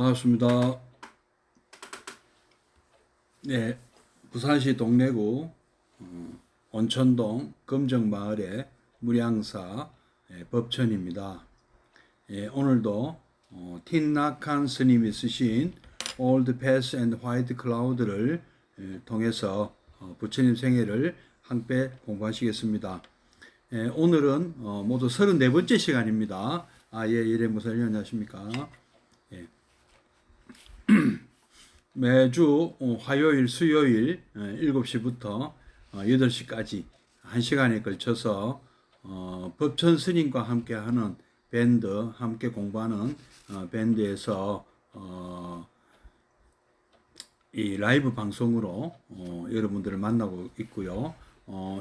반갑습니다. 네, 부산시 동래구 온천동 금정마을의 무량사 법천입니다. 오늘도 틴낙한 스님이 쓰신 Old Path and White Cloud를 통해서 부처님 생애를 함께 공부하시겠습니다. 오늘은 모두 34번째 시간입니다. 예래무사님 안녕하십니까? 매주 화요일, 수요일 7시부터 8시까지 1시간에 걸쳐서 법천 스님과 함께 하는 밴드, 함께 공부하는 밴드에서 이 라이브 방송으로 여러분들을 만나고 있고요.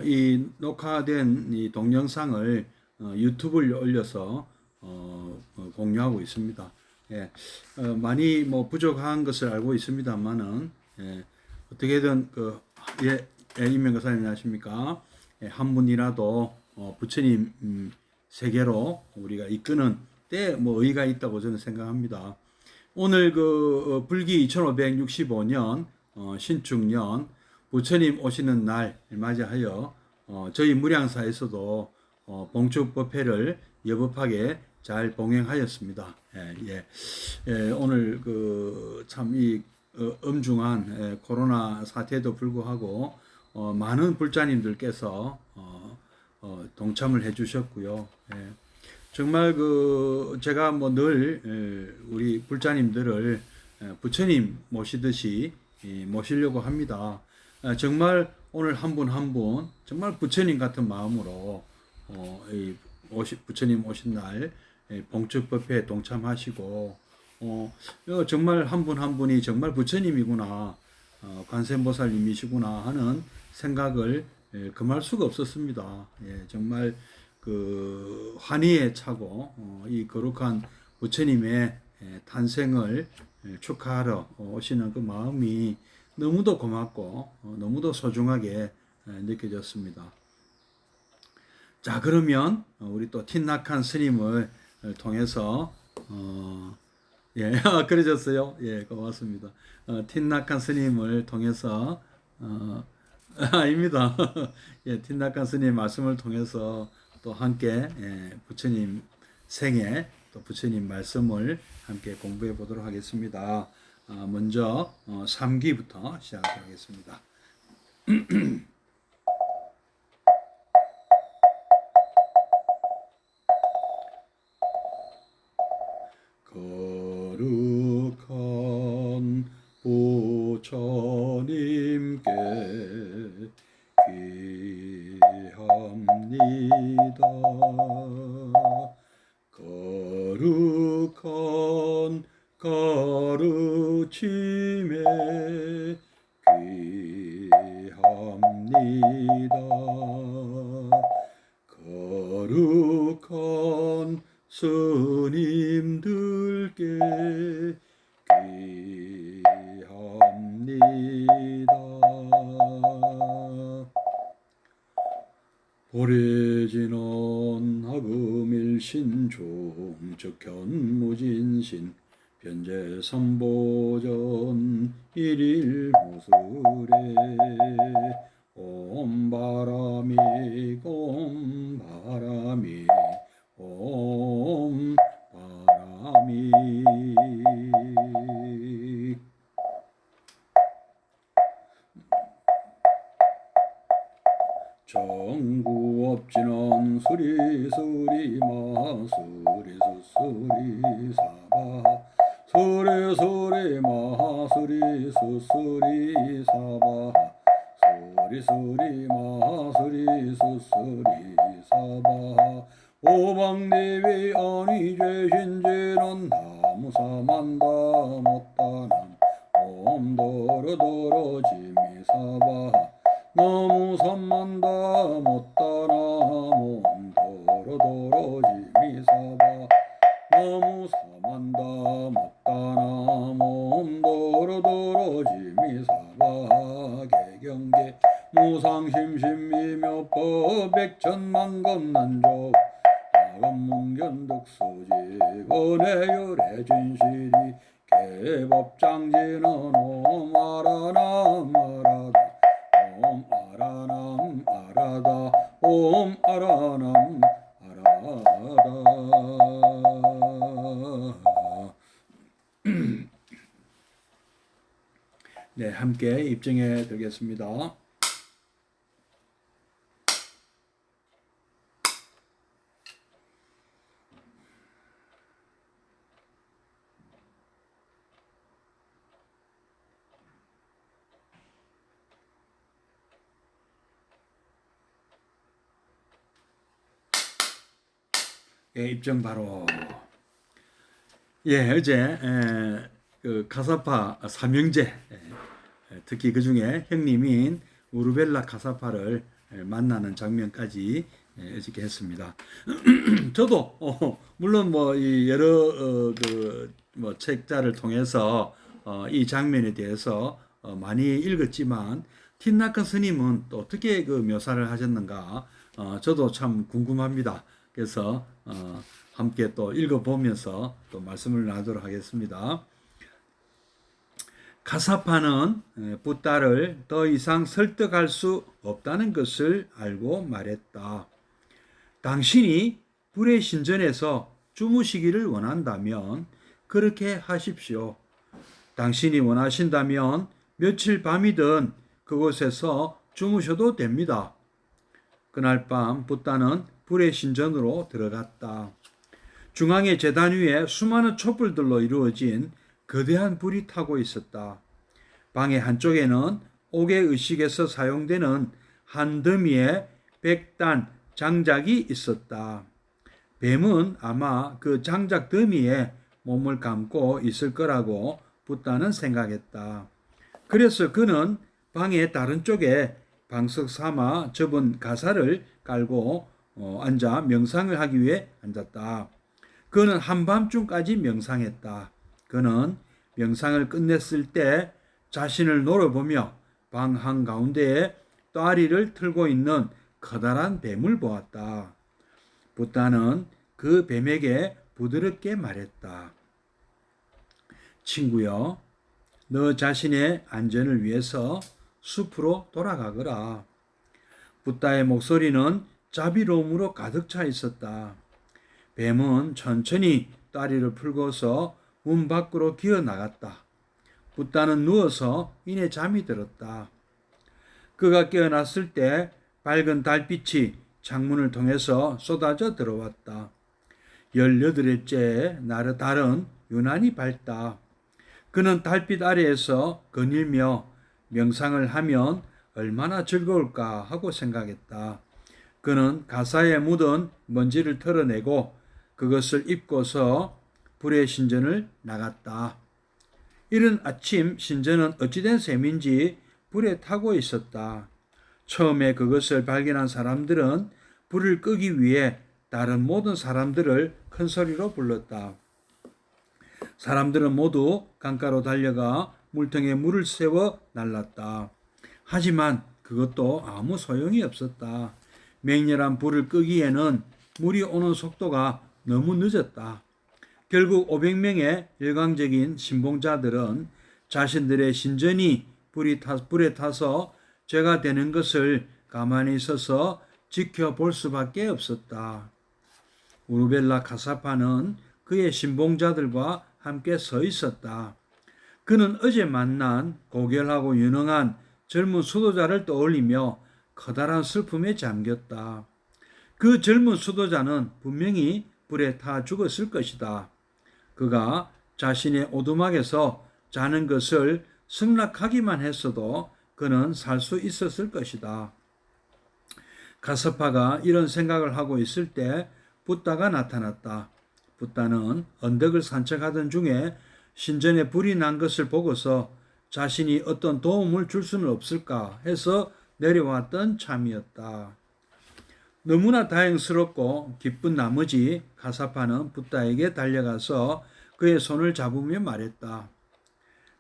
이 녹화된 이 동영상을 유튜브에 올려서 공유하고 있습니다. 많이 부족한 것을 알고 있습니다만은 어떻게든 임명가사님 안녕하십니까? 한 분이라도 부처님 세계로 우리가 이끄는 때 의의가 있다고 저는 생각합니다. 오늘 불기 2565년 신축년 부처님 오시는 날 맞이하여 저희 무량사에서도 봉축법회를 여법하게 잘 봉행하였습니다. 오늘 참 이 엄중한 코로나 사태에도 불구하고 많은 불자님들께서 동참을 해주셨고요. 정말 제가 늘 우리 불자님들을 부처님 모시듯이 모시려고 합니다. 정말 오늘 한 분 한 분 정말 부처님 같은 마음으로 부처님 오신 날 봉축법회에 동참하시고 정말 한 분 한 분이 정말 부처님이구나, 관세음보살님이시구나 하는 생각을 금할 수가 없었습니다. 정말 환희에 차고 이 거룩한 부처님의 탄생을 축하하러 오시는 그 마음이 너무도 고맙고 너무도 소중하게 느껴졌습니다. 자, 그러면 우리 또 틴낙한 스님을 통해서 그러셨어요. 고맙습니다. 틴낙한 스님을 통해서 아닙니다. 틴낙한 스님 말씀을 통해서 또 함께 부처님 생애 또 부처님 말씀을 함께 공부해 보도록 하겠습니다. 먼저 3기부터 시작하겠습니다. 거룩한 부처님께 귀합니다. 거룩한 가르침에 귀합니다. 거룩한 스님들께 귀합니다. 보래진원 하금일신 중적현무진신 변제삼보전 일일무술에 옴바라미 옴바라미 옴바라미 정구업진원 수리수리 마수리 수수리 사바 수리수리 마수리 수수리 사바 수리수리 마수리 수수리 사바 오방대위 아니죄신지는 나무사만다 못다남 옴도로도로 지미사바 나무삼만다 못다남 옴도로도로 지미사바 나무사만다 못다남 옴도로도로 지미사바 개경계 무상심심미묘법 백천만겁난조 아금문견독수지 원해열의 진실이 개법장지는 옴 아라남 아라다 옴 아라남 아라다 옴 아라남 아라다. 네, 함께 입증해 드리겠습니다. 예, 입증 바로. 예, 어제 그 카사파 삼형제, 특히 그 중에 형님인 우르벨라 카사파를 만나는 장면까지 어저께 했습니다. 저도 물론 뭐 이 여러 뭐 책자를 통해서 이 장면에 대해서 많이 읽었지만 틴나크 스님은 또 어떻게 그 묘사를 하셨는가 저도 참 궁금합니다. 그래서 함께 또 읽어보면서 또 말씀을 나누도록 하겠습니다. 카사파는 붓다를 더 이상 설득할 수 없다는 것을 알고 말했다. 당신이 불의 신전에서 주무시기를 원한다면 그렇게 하십시오. 당신이 원하신다면 며칠 밤이든 그곳에서 주무셔도 됩니다. 그날 밤 붓다는 불의 신전으로 들어갔다. 중앙의 제단 위에 수많은 촛불들로 이루어진 거대한 불이 타고 있었다. 방의 한쪽에는 옥의 의식에서 사용되는 한 더미의 백단 장작이 있었다. 뱀은 아마 그 장작 더미에 몸을 감고 있을 거라고 붓다는 생각했다. 그래서 그는 방의 다른 쪽에 방석 삼아 접은 가사를 깔고 앉아 명상을 하기 위해 앉았다. 그는 한밤중까지 명상했다. 그는 명상을 끝냈을 때 자신을 노려보며 방 한가운데에 따리를 틀고 있는 커다란 뱀을 보았다. 붓다는 그 뱀에게 부드럽게 말했다. 친구여, 너 자신의 안전을 위해서 숲으로 돌아가거라. 붓다의 목소리는 자비로움으로 가득 차 있었다. 뱀은 천천히 다리를 풀고서 문 밖으로 기어 나갔다. 붓다는 누워서 이내 잠이 들었다. 그가 깨어났을 때 밝은 달빛이 창문을 통해서 쏟아져 들어왔다. 18일째 달은 유난히 밝다. 그는 달빛 아래에서 거닐며 명상을 하면 얼마나 즐거울까 하고 생각했다. 그는 가사에 묻은 먼지를 털어내고 그것을 입고서 불의 신전을 나갔다. 이른 아침 신전은 어찌된 셈인지 불에 타고 있었다. 처음에 그것을 발견한 사람들은 불을 끄기 위해 다른 모든 사람들을 큰 소리로 불렀다. 사람들은 모두 강가로 달려가 물통에 물을 세워 날랐다. 하지만 그것도 아무 소용이 없었다. 맹렬한 불을 끄기에는 물이 오는 속도가 너무 늦었다. 결국 500명의 일광적인 신봉자들은 자신들의 신전이 불에 타서 죄가 되는 것을 가만히 서서 지켜볼 수밖에 없었다. 우르벨라 카사파는 그의 신봉자들과 함께 서 있었다. 그는 어제 만난 고결하고 유능한 젊은 수도자를 떠올리며 커다란 슬픔에 잠겼다. 그 젊은 수도자는 분명히 불에 타 죽었을 것이다. 그가 자신의 오두막에서 자는 것을 승낙하기만 했어도 그는 살 수 있었을 것이다. 카사파가 이런 생각을 하고 있을 때 붓다가 나타났다. 붓다는 언덕을 산책하던 중에 신전에 불이 난 것을 보고서 자신이 어떤 도움을 줄 수는 없을까 해서 내려왔던 참이었다. 너무나 다행스럽고 기쁜 나머지 카사파는 붓다에게 달려가서 그의 손을 잡으며 말했다.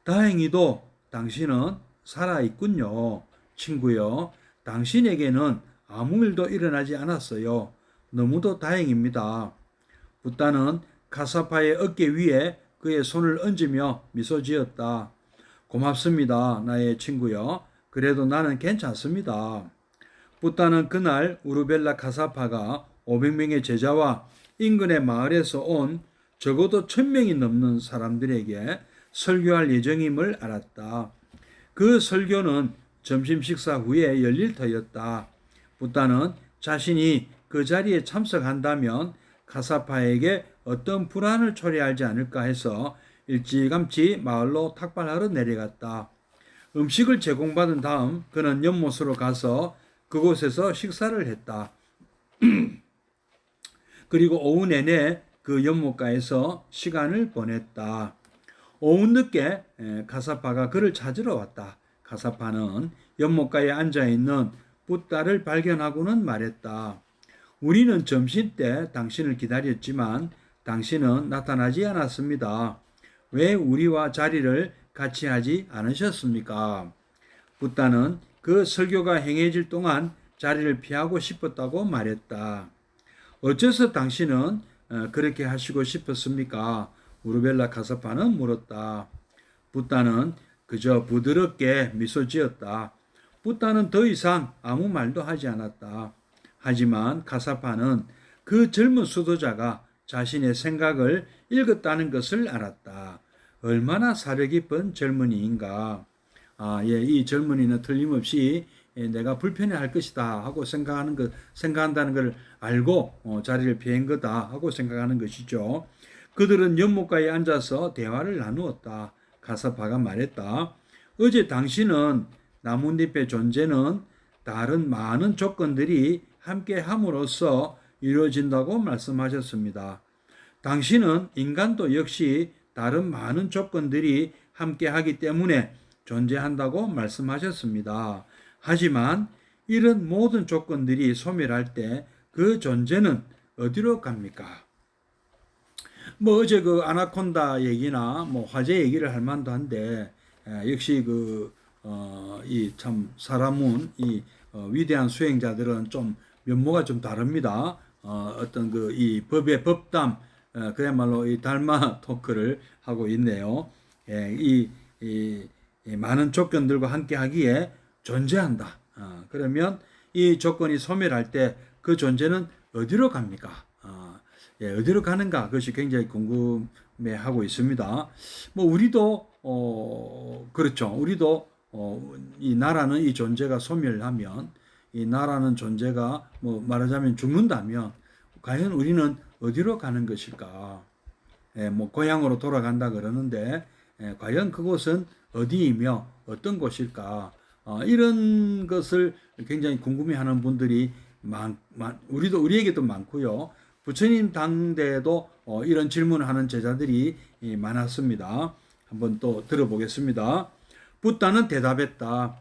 다행히도 당신은 살아있군요. 친구요. 당신에게는 아무 일도 일어나지 않았어요. 너무도 다행입니다. 붓다는 카사파의 어깨 위에 그의 손을 얹으며 미소 지었다. 고맙습니다, 나의 친구여. 그래도 나는 괜찮습니다. 붓다는 그날 우르벨라 카사파가 500명의 제자와 인근의 마을에서 온 적어도 1000명이 넘는 사람들에게 설교할 예정임을 알았다. 그 설교는 점심 식사 후에 열릴 터였다. 붓다는 자신이 그 자리에 참석한다면 카사파에게 어떤 불안을 초래하지 않을까 해서 일찌감치 마을로 탁발하러 내려갔다. 음식을 제공받은 다음 그는 연못으로 가서 그곳에서 식사를 했다. 그리고 오후 내내 그 연못가에서 시간을 보냈다. 오후 늦게 카사파가 그를 찾으러 왔다. 카사파는 연못가에 앉아있는 붓다를 발견하고는 말했다. 우리는 점심때 당신을 기다렸지만 당신은 나타나지 않았습니다. 왜 우리와 자리를 같이 하지 않으셨습니까? 붓다는 그 설교가 행해질 동안 자리를 피하고 싶었다고 말했다. 어째서 당신은 그렇게 하시고 싶었습니까? 우르벨라 카사파는 물었다. 붓다는 그저 부드럽게 미소 지었다. 붓다는 더 이상 아무 말도 하지 않았다. 하지만 카사파는 그 젊은 수도자가 자신의 생각을 읽었다는 것을 알았다. 얼마나 사려 깊은 젊은이인가. 이 젊은이는 틀림없이 내가 불편해할 것이다 하고 생각한다는 것을 알고 자리를 피한 거다 하고 생각하는 것이죠. 그들은 연못가에 앉아서 대화를 나누었다. 카사파가 말했다. 어제 당신은 나뭇잎의 존재는 다른 많은 조건들이 함께 함으로써 이루어진다고 말씀하셨습니다. 당신은 인간도 역시 다른 많은 조건들이 함께 하기 때문에 존재한다고 말씀하셨습니다. 하지만 이런 모든 조건들이 소멸할 때 그 존재는 어디로 갑니까? 어제 그 아나콘다 얘기나 화재 얘기를 할 만도 한데, 역시 이 참 사람은 위대한 수행자들은 좀 면모가 좀 다릅니다. 어떤 이 법의 법담, 그야말로 이 달마 토크를 하고 있네요. 이 많은 조건들과 함께 하기에 존재한다. 그러면 이 조건이 소멸할 때 그 존재는 어디로 갑니까? 어디로 가는가? 그것이 굉장히 궁금해하고 있습니다. 우리도 그렇죠. 우리도 이 나라는 이 존재가 소멸하면, 이 나라는 존재가 말하자면 죽는다면 과연 우리는 어디로 가는 것일까? 고향으로 돌아간다 그러는데 과연 그곳은 어디이며 어떤 곳일까? 이런 것을 굉장히 궁금해하는 분들이 우리에게도 많고요. 부처님 당대에도 이런 질문을 하는 제자들이 많았습니다. 한번 또 들어보겠습니다. 붓다는 대답했다.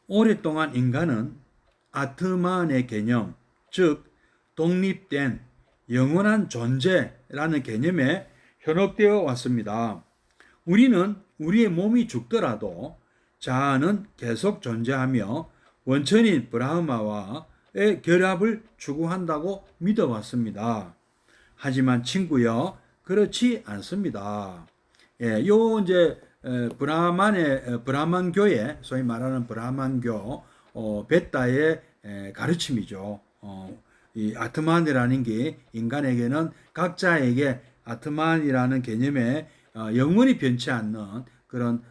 오랫동안 인간은 아트만의 개념, 즉 독립된 영원한 존재라는 개념에 현혹되어 왔습니다. 우리는 우리의 몸이 죽더라도 자아는 계속 존재하며 원천인 브라흐마와의 결합을 추구한다고 믿어왔습니다. 하지만 친구여, 그렇지 않습니다. 이제 브라만교회, 소위 말하는 브라만교 벳다의 가르침이죠. 이 아트만이라는 게 인간에게는 각자에게 아트만이라는 개념에 영원히 변치 않는 그런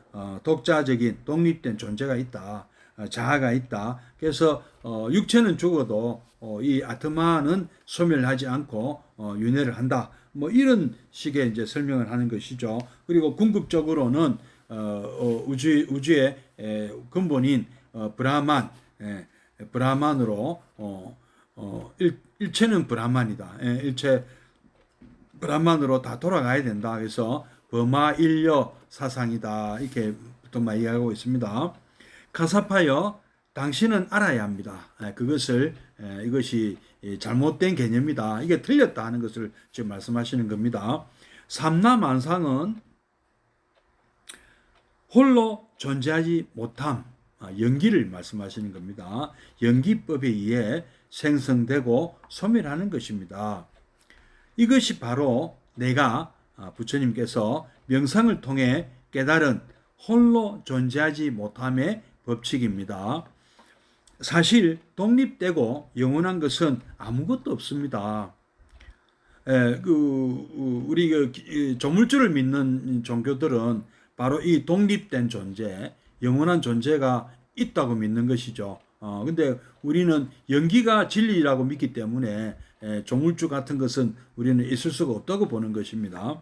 독자적인 독립된 존재가 있다. 자아가 있다. 그래서 육체는 죽어도 이 아트만은 소멸하지 않고 윤회를 한다. 이런 식의 이제 설명을 하는 것이죠. 그리고 궁극적으로는 우주의 근본인 브라만으로 일체는 브라만이다. 일체 브라만으로 다 돌아가야 된다. 그래서 버마일려 사상이다. 이렇게 또 이야기하고 있습니다. 카사파여, 당신은 알아야 합니다. 이것이 잘못된 개념이다. 이게 틀렸다 하는 것을 지금 말씀하시는 겁니다. 삼라만상은 홀로 존재하지 못함, 연기를 말씀하시는 겁니다. 연기법에 의해 생성되고 소멸하는 것입니다. 이것이 바로 내가 부처님께서 명상을 통해 깨달은 홀로 존재하지 못함의 법칙입니다. 사실 독립되고 영원한 것은 아무것도 없습니다. 우리 조물주를 믿는 종교들은 바로 이 독립된 존재, 영원한 존재가 있다고 믿는 것이죠. 근데 우리는 영기가 진리라고 믿기 때문에 조물주 같은 것은 우리는 있을 수가 없다고 보는 것입니다.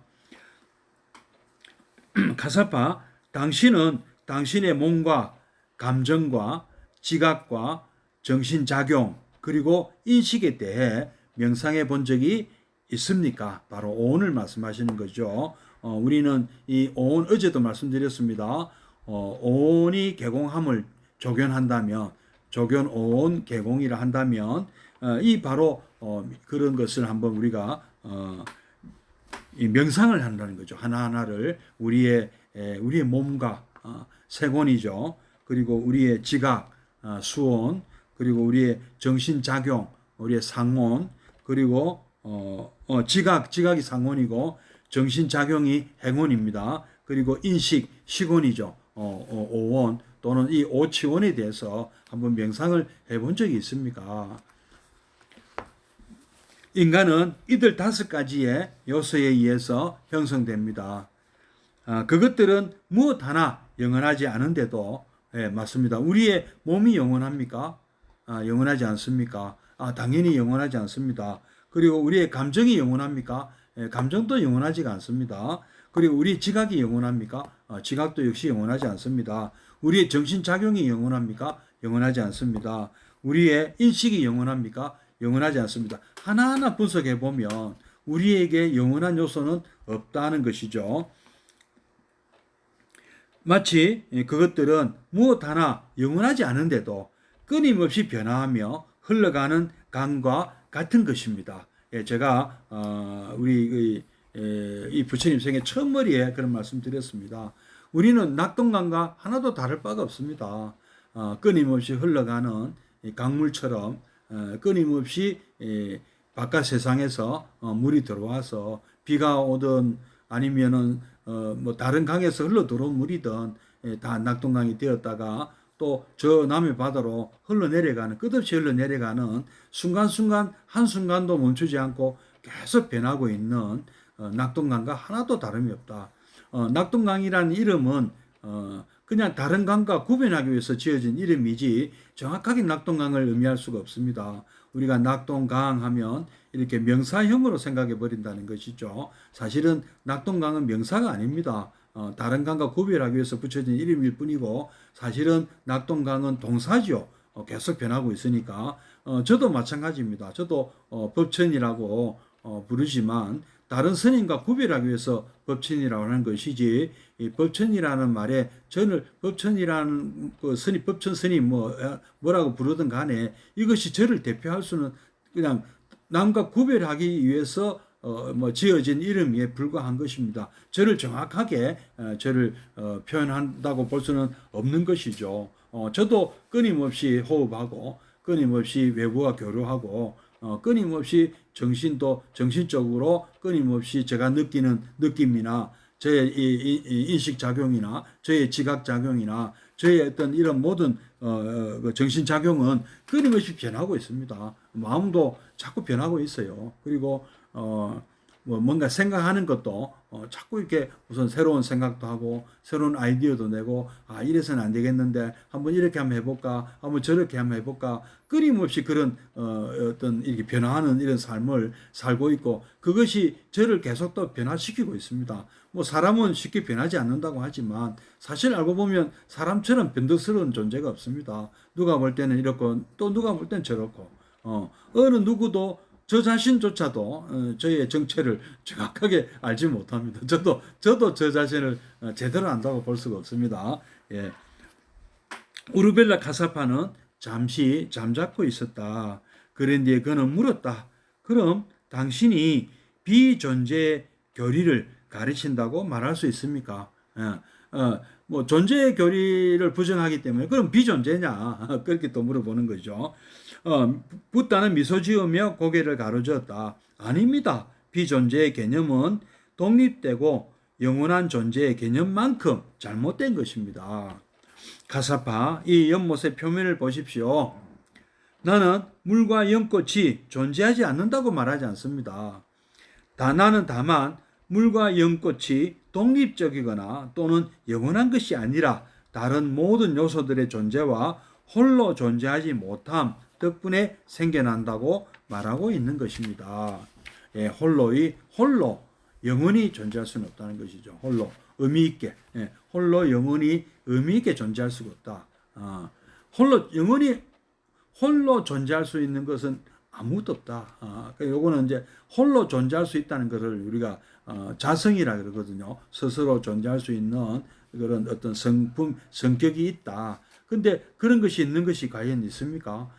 카사파, 당신은 당신의 몸과 감정과 지각과 정신작용 그리고 인식에 대해 명상해 본 적이 있습니까? 바로 오온을 말씀하시는 거죠. 우리는 이 오온, 어제도 말씀드렸습니다. 오온이 개공함을 조견한다면, 조견 오온 개공이라 한다면, 이 바로 그런 것을 한번 우리가 이 명상을 한다는 거죠. 하나하나를 우리의 몸과 세곤이죠. 그리고 우리의 지각, 수온, 그리고 우리의 정신작용, 우리의 상온, 그리고 지각이 상온이고 정신작용이 행온입니다. 그리고 인식, 식온이죠. 오온 또는 이 오치원에 대해서 한번 명상을 해본 적이 있습니까? 인간은 이들 5가지의 요소에 의해서 형성됩니다. 그것들은 무엇 하나 영원하지 않은데도, 맞습니다. 우리의 몸이 영원합니까? 영원하지 않습니까? 당연히 영원하지 않습니다. 그리고 우리의 감정이 영원합니까? 감정도 영원하지가 않습니다. 그리고 우리 지각이 영원합니까? 지각도 역시 영원하지 않습니다. 우리의 정신작용이 영원합니까? 영원하지 않습니다. 우리의 인식이 영원합니까? 영원하지 않습니다. 하나하나 분석해 보면 우리에게 영원한 요소는 없다는 것이죠. 마치 그것들은 무엇 하나 영원하지 않은데도 끊임없이 변화하며 흘러가는 강과 같은 것입니다. 제가 우리 이 부처님 생애 첫머리에 그런 말씀 드렸습니다. 우리는 낙동강과 하나도 다를 바가 없습니다. 끊임없이 흘러가는 강물처럼 끊임없이 바깥 세상에서 물이 들어와서 비가 오든 아니면은 뭐 다른 강에서 흘러 들어온 물이든 다 낙동강이 되었다가 또 저 남해 바다로 흘러내려가는, 끝없이 흘러내려가는 순간순간 한순간도 멈추지 않고 계속 변하고 있는 낙동강과 하나도 다름이 없다. 낙동강이라는 이름은 그냥 다른 강과 구분하기 위해서 지어진 이름이지 정확하게 낙동강을 의미할 수가 없습니다. 우리가 낙동강 하면 이렇게 명사형으로 생각해 버린다는 것이죠. 사실은 낙동강은 명사가 아닙니다. 다른 강과 구별하기 위해서 붙여진 이름일 뿐이고 사실은 낙동강은 동사죠. 계속 변하고 있으니까 저도 마찬가지입니다. 저도 법천이라고 부르지만 다른 스님과 구별하기 위해서 법천이라고 하는 것이지, 이 법천이라는 말에 저를 법천이라는 그 스님, 법천 스님 뭐라고 부르든 간에 이것이 저를 대표할 수는 그냥 남과 구별하기 위해서 지어진 이름에 불과한 것입니다. 저를 정확하게 저를 표현한다고 볼 수는 없는 것이죠. 저도 끊임없이 호흡하고 끊임없이 외부와 교류하고 끊임없이 정신적으로 끊임없이 제가 느끼는 느낌이나 저의 인식작용이나 저의 지각작용이나 저의 어떤 이런 모든 정신작용은 끊임없이 변하고 있습니다. 마음도 자꾸 변하고 있어요. 그리고 뭔가 생각하는 것도 자꾸 이렇게 우선 새로운 생각도 하고 새로운 아이디어도 내고 이래서는 안 되겠는데 한번 이렇게 한번 해볼까, 한번 저렇게 한번 해볼까, 끊임없이 그런 어떤 이렇게 변화하는 이런 삶을 살고 있고 그것이 저를 계속 또 변화시키고 있습니다. 뭐 사람은 쉽게 변하지 않는다고 하지만 사실 알고 보면 사람처럼 변덕스러운 존재가 없습니다. 누가 볼 때는 이렇고 또 누가 볼 때는 저렇고 어느 누구도 저 자신조차도 저의 정체를 정확하게 알지 못합니다. 저도 저 자신을 제대로 안다고 볼 수가 없습니다. 예. 우르벨라 카사파는 잠시 잠자코 있었다. 그런데 그는 물었다. 그럼 당신이 비존재의 교리를 가르친다고 말할 수 있습니까? 뭐 존재의 교리를 부정하기 때문에 그럼 비존재냐? 그렇게 또 물어보는 거죠. 붓다는 미소 지으며 고개를 가로저었다. 아닙니다. 비존재의 개념은 독립되고 영원한 존재의 개념만큼 잘못된 것입니다. 가사파 이 연못의 표면을 보십시오. 나는 물과 연꽃이 존재하지 않는다고 말하지 않습니다. 나는 다만 물과 연꽃이 독립적이거나 또는 영원한 것이 아니라 다른 모든 요소들의 존재와 홀로 존재하지 못함 덕분에 생겨난다고 말하고 있는 것입니다. 예, 홀로 영원히 존재할 수는 없다는 것이죠. 홀로 의미 있게, 홀로 영원히 의미 있게 존재할 수가 없다. 홀로 존재할 수 있는 것은 아무것도 없다. 요거는 이제 홀로 존재할 수 있다는 것을 우리가 자성이라 그러거든요. 스스로 존재할 수 있는 그런 어떤 성격이 있다. 근데 그런 것이 있는 것이 과연 있습니까?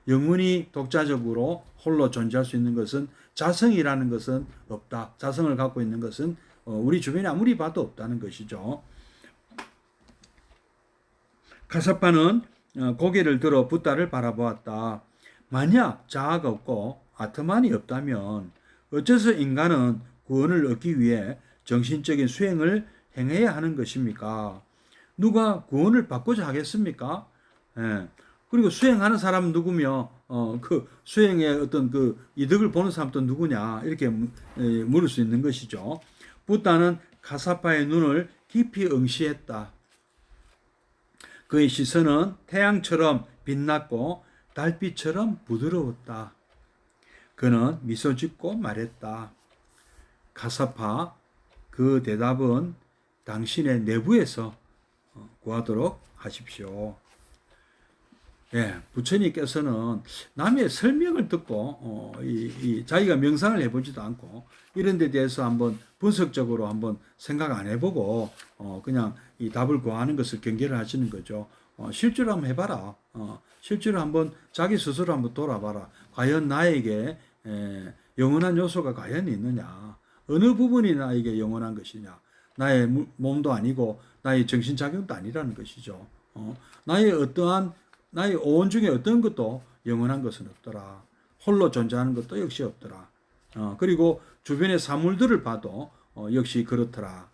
영원히 독자적으로 홀로 존재할 수 있는 것은 자성이라는 것은 없다. 자성을 갖고 있는 것은 우리 주변에 아무리 봐도 없다는 것이죠. 가사파는 고개를 들어 붓다를 바라보았다. 만약 자아가 없고 아트만이 없다면 어째서 인간은 구원을 얻기 위해 정신적인 수행을 행해야 하는 것입니까? 누가 구원을 받고자 하겠습니까? 예. 그리고 수행하는 사람은 누구며 그 수행의 어떤 그 이득을 보는 사람도 누구냐 이렇게 물을 수 있는 것이죠. 붓다는 가사파의 눈을 깊이 응시했다. 그의 시선은 태양처럼 빛났고 달빛처럼 부드러웠다. 그는 미소 짓고 말했다. 가사파, 그 대답은 당신의 내부에서 구하도록 하십시오. 예, 부처님께서는 남의 설명을 듣고 자기가 명상을 해보지도 않고 이런 데 대해서 한번 분석적으로 한번 생각 안 해보고 그냥 이 답을 구하는 것을 경계를 하시는 거죠. 실제로 한번 해봐라. 실제로 한번 자기 스스로 한번 돌아봐라. 과연 나에게 영원한 요소가 과연 있느냐? 어느 부분이 나에게 영원한 것이냐? 나의 몸도 아니고 나의 정신작용도 아니라는 것이죠. 나의 오온 중에 어떤 것도 영원한 것은 없더라. 홀로 존재하는 것도 역시 없더라. 그리고 주변의 사물들을 봐도 역시 그렇더라.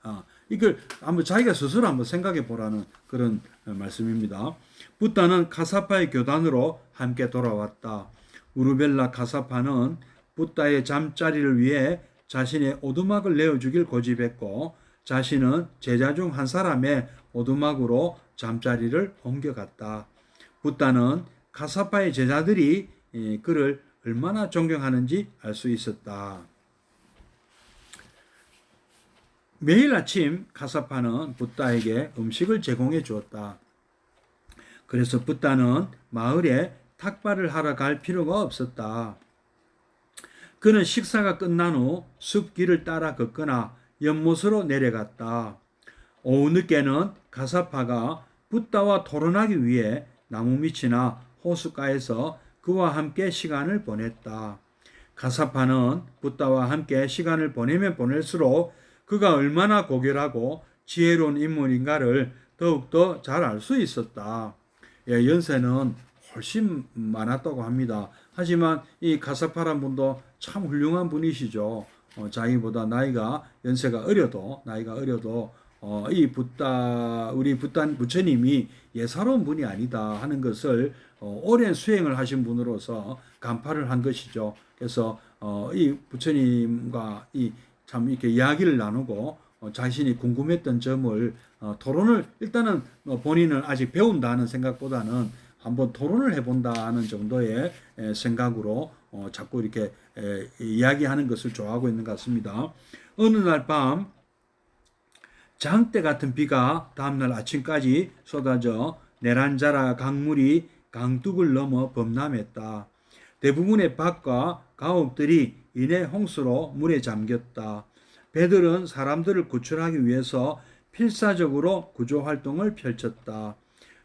이걸 한번 자기가 스스로 한번 생각해 보라는 그런 말씀입니다. 붓다는 카사파의 교단으로 함께 돌아왔다. 우르벨라 카사파는 붓다의 잠자리를 위해 자신의 오두막을 내어주길 고집했고 자신은 제자 중 한 사람의 오두막으로 잠자리를 옮겨갔다. 붓다는 카사파의 제자들이 그를 얼마나 존경하는지 알 수 있었다. 매일 아침 카사파는 붓다에게 음식을 제공해 주었다. 그래서 붓다는 마을에 탁발을 하러 갈 필요가 없었다. 그는 식사가 끝난 후 숲길을 따라 걷거나 연못으로 내려갔다. 오후 늦게는 가사파가 붓다와 토론하기 위해 나무 밑이나 호숫가에서 그와 함께 시간을 보냈다. 가사파는 붓다와 함께 시간을 보내면 보낼수록 그가 얼마나 고결하고 지혜로운 인물인가를 더욱더 잘 알 수 있었다. 예, 연세는 훨씬 많았다고 합니다. 하지만 이 가사파란 분도 참 훌륭한 분이시죠. 자기보다 연세가 어려도 이 우리 부처님이 예사로운 분이 아니다 하는 것을 오랜 수행을 하신 분으로서 간파를 한 것이죠. 그래서 이 부처님과 참 이렇게 이야기를 나누고 자신이 궁금했던 점을 토론을 일단은 본인은 아직 배운다는 생각보다는 한번 토론을 해본다는 정도의 생각으로 자꾸 이렇게 이야기하는 것을 좋아하고 있는 것 같습니다. 어느 날 밤 장대 같은 비가 다음날 아침까지 쏟아져 네란자라 강물이 강둑을 넘어 범람했다. 대부분의 밭과 가옥들이 이내 홍수로 물에 잠겼다. 배들은 사람들을 구출하기 위해서 필사적으로 구조활동을 펼쳤다.